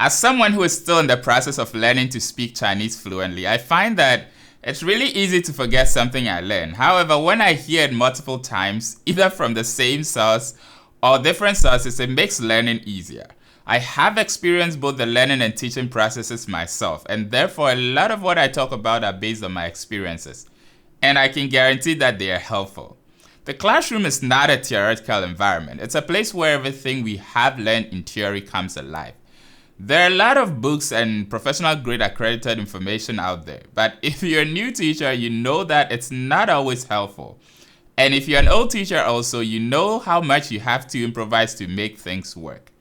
As someone who is still in the process of learning to speak Chinese fluently, I find that it's really easy to forget something I learned. However, when I hear it multiple times, either from the same source or different sources, it makes learning easier. I have experienced both the learning and teaching processes myself, and therefore a lot of what I talk about are based on my experiences. And I can guarantee that they are helpful. The classroom is not a theoretical environment. It's a place where everything we have learned in theory comes alive. There are a lot of books and professional grade accredited information out there, but if you're a new teacher, you know that it's not always helpful. And if you're an old teacher also, you know how much you have to improvise to make things work.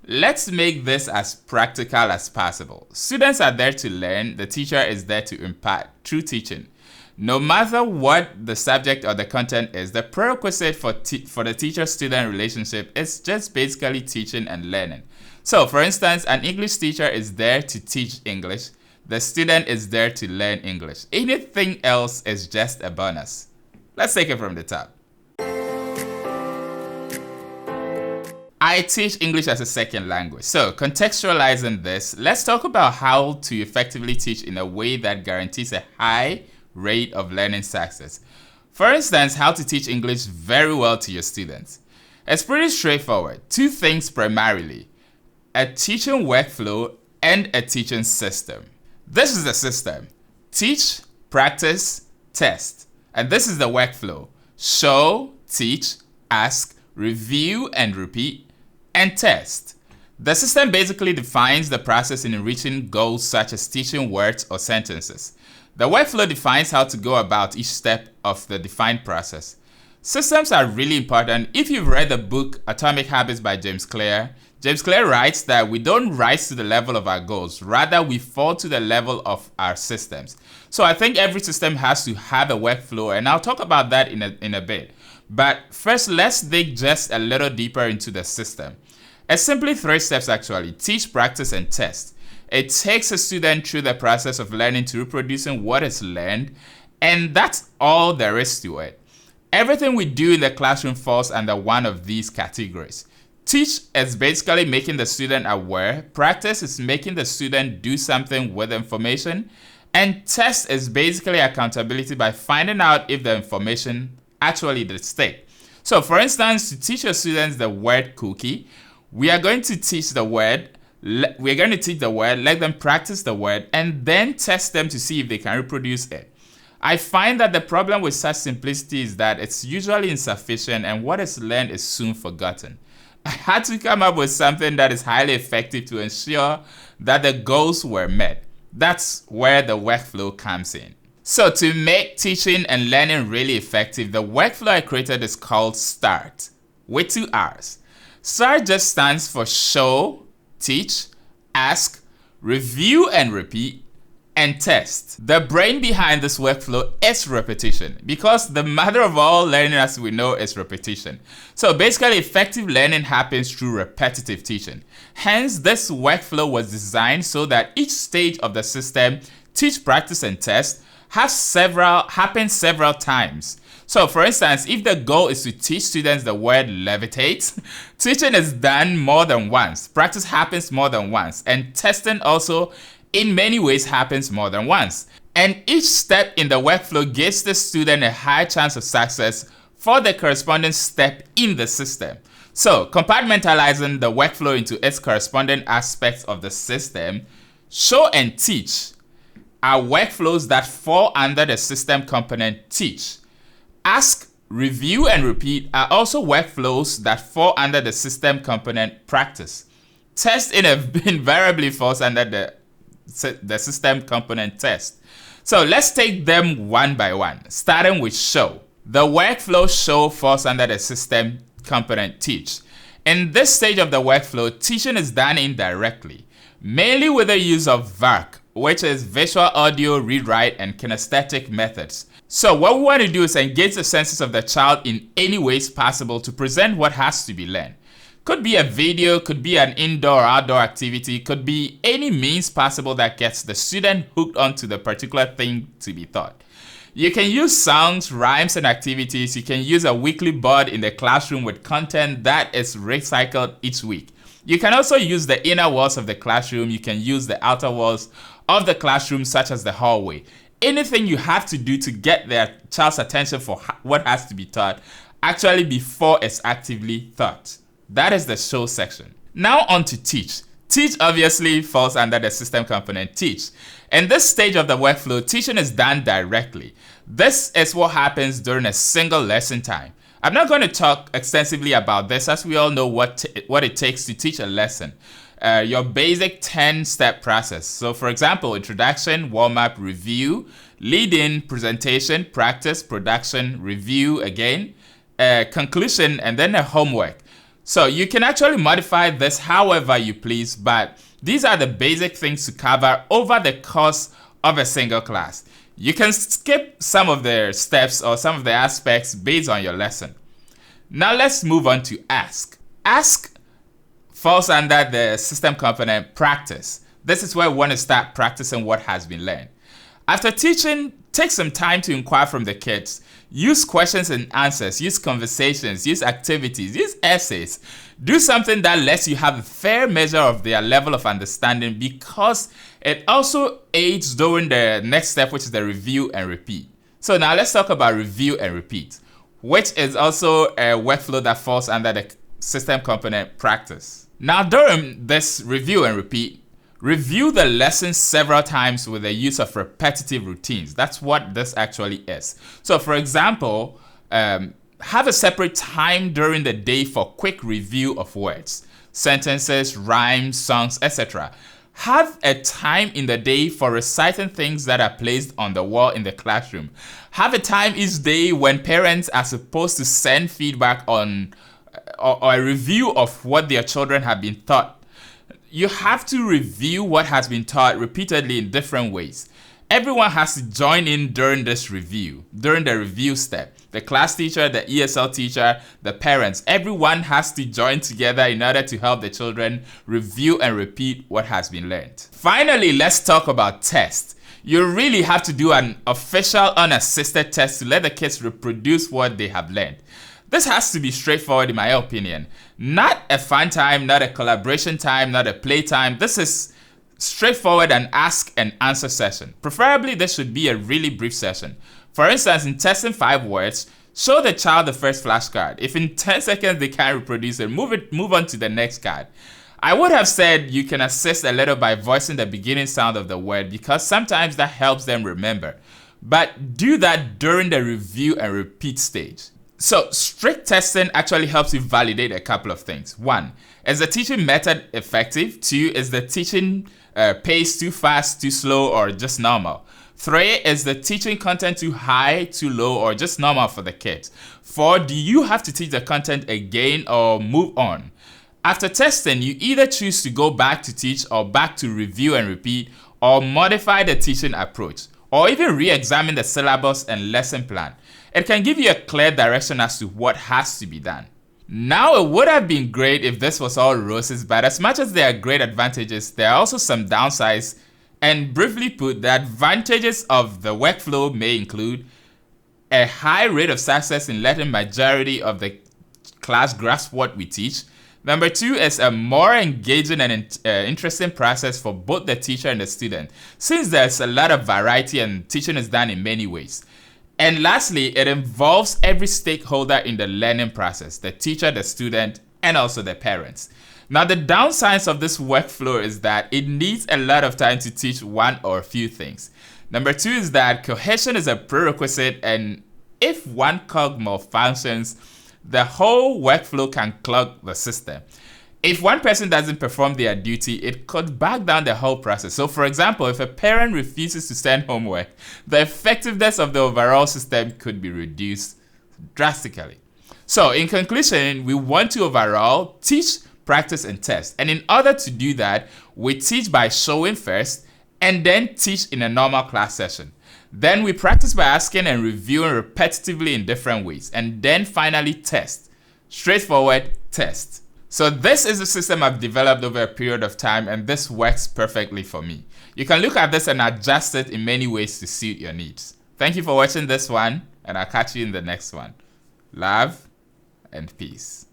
Let's make this as practical as possible. Students are there to learn, the teacher is there to impart through teaching. No matter what the subject or the content is, the prerequisite for the teacher-student relationship is just basically teaching and learning. So, for instance, an English teacher is there to teach English. The student is there to learn English. Anything else is just a bonus. Let's take it from the top. I teach English as a second language. So, contextualizing this, let's talk about how to effectively teach in a way that guarantees a high rate of learning success. For instance, how to teach English very well to your students. It's pretty straightforward. Two things primarily: a teaching workflow and a teaching system. This is the system: teach, practice, test. And this is the workflow: show, teach, ask, review and repeat, and test. The system basically defines the process in reaching goals such as teaching words or sentences. The workflow defines how to go about each step of the defined process. Systems are really important. If you've read the book Atomic Habits by James Clear writes that we don't rise to the level of our goals, rather we fall to the level of our systems. So I think every system has to have a workflow, and I'll talk about that in a bit. But first, let's dig just a little deeper into the system. It's simply 3 steps actually: teach, practice, and test. It takes a student through the process of learning to reproducing what is learned, and that's all there is to it. Everything we do in the classroom falls under one of these categories. Teach is basically making the student aware, practice is making the student do something with information, and test is basically accountability by finding out if the information actually did stick. So for instance, to teach your students the word cookie, we are going to teach the word, let them practice the word, and then test them to see if they can reproduce it. I find that the problem with such simplicity is that it's usually insufficient, and what is learned is soon forgotten. I had to come up with something that is highly effective to ensure that the goals were met. That's where the workflow comes in. So to make teaching and learning really effective, the workflow I created is called START, with 2 R's. START just stands for show, teach, ask, review and repeat, and test. The brain behind this workflow is repetition, because the mother of all learning, as we know, is repetition. So basically, effective learning happens through repetitive teaching. Hence, this workflow was designed so that each stage of the system, teach, practice, and test, happens several times. So for instance, if the goal is to teach students the word levitate, teaching is done more than once, practice happens more than once, and testing also in many ways happens more than once. And each step in the workflow gives the student a high chance of success for the corresponding step in the system. So compartmentalizing the workflow into its corresponding aspects of the system, show and teach are workflows that fall under the system component teach. Ask, review, and repeat are also workflows that fall under the system component practice. Test invariably falls under the system component test. So let's take them one by one, starting with show. The workflow show falls under the system component teach. In this stage of the workflow, teaching is done indirectly, mainly with the use of VARC, which is visual, audio, read-write, and kinesthetic methods. So what we want to do is engage the senses of the child in any ways possible to present what has to be learned. Could be a video, could be an indoor or outdoor activity, could be any means possible that gets the student hooked onto the particular thing to be taught. You can use songs, rhymes, and activities. You can use a weekly board in the classroom with content that is recycled each week. You can also use the inner walls of the classroom. You can use the outer walls of the classroom, such as the hallway. Anything you have to do to get their child's attention for what has to be taught actually before it's actively taught. That is the show section. Now on to teach. Teach obviously falls under the system component teach. In this stage of the workflow, teaching is done directly. This is what happens during a single lesson time. I'm not going to talk extensively about this, as we all know what it takes to teach a lesson. Your basic 10-step process. So for example, introduction, warm-up, review, lead-in, presentation, practice, production, review again, conclusion, and then a homework. So you can actually modify this however you please, but these are the basic things to cover over the course of a single class. You can skip some of the steps or some of the aspects based on your lesson. Now let's move on to ask. Ask falls under the system component practice. This is where we want to start practicing what has been learned. After teaching, take some time to inquire from the kids. Use questions and answers, use conversations, use activities, use essays. Do something that lets you have a fair measure of their level of understanding, because it also aids during the next step, which is the review and repeat. So now let's talk about review and repeat, which is also a workflow that falls under the system component practice. Now during this review and repeat, review the lesson several times with the use of repetitive routines. That's what this actually is. So for example, have a separate time during the day for quick review of words, sentences, rhymes, songs, etc. Have a time in the day for reciting things that are placed on the wall in the classroom. Have a time each day when parents are supposed to send feedback on or a review of what their children have been taught. You have to review what has been taught repeatedly in different ways. Everyone has to join in during this review, during the review step. The class teacher, the ESL teacher, the parents, everyone has to join together in order to help the children review and repeat what has been learned. Finally, let's talk about tests. You really have to do an official unassisted test to let the kids reproduce what they have learned. This has to be straightforward in my opinion. Not a fun time, not a collaboration time, not a play time. This is straightforward and ask and answer session. Preferably this should be a really brief session. For instance, in testing 5 words, show the child the first flashcard. If in 10 seconds they can't reproduce it, move on to the next card. I would have said you can assist a little by voicing the beginning sound of the word, because sometimes that helps them remember. But do that during the review and repeat stage. So strict testing actually helps you validate a couple of things. 1, is the teaching method effective? 2, is the teaching pace too fast, too slow, or just normal? 3, is the teaching content too high, too low, or just normal for the kids? 4, do you have to teach the content again or move on? After testing, you either choose to go back to teach or back to review and repeat, or modify the teaching approach, or even re-examine the syllabus and lesson plan. It can give you a clear direction as to what has to be done. Now, it would have been great if this was all roses, but as much as there are great advantages, there are also some downsides. And briefly put, the advantages of the workflow may include a high rate of success in letting majority of the class grasp what we teach. Number 2 is a more engaging and interesting process for both the teacher and the student, since there's a lot of variety and teaching is done in many ways. And lastly, it involves every stakeholder in the learning process, the teacher, the student, and also the parents. Now, the downsides of this workflow is that it needs a lot of time to teach one or a few things. Number 2 is that cohesion is a prerequisite, and if one cog malfunctions, the whole workflow can clog the system. If one person doesn't perform their duty, it could back down the whole process. So for example, if a parent refuses to send homework, the effectiveness of the overall system could be reduced drastically. So in conclusion, we want to overall teach, practice, and test. And in order to do that, we teach by showing first, and then teach in a normal class session. Then we practice by asking and reviewing repetitively in different ways, and then finally test. Straightforward test. So this is the system I've developed over a period of time, and this works perfectly for me. You can look at this and adjust it in many ways to suit your needs. Thank you for watching this one, and I'll catch you in the next one. Love and peace.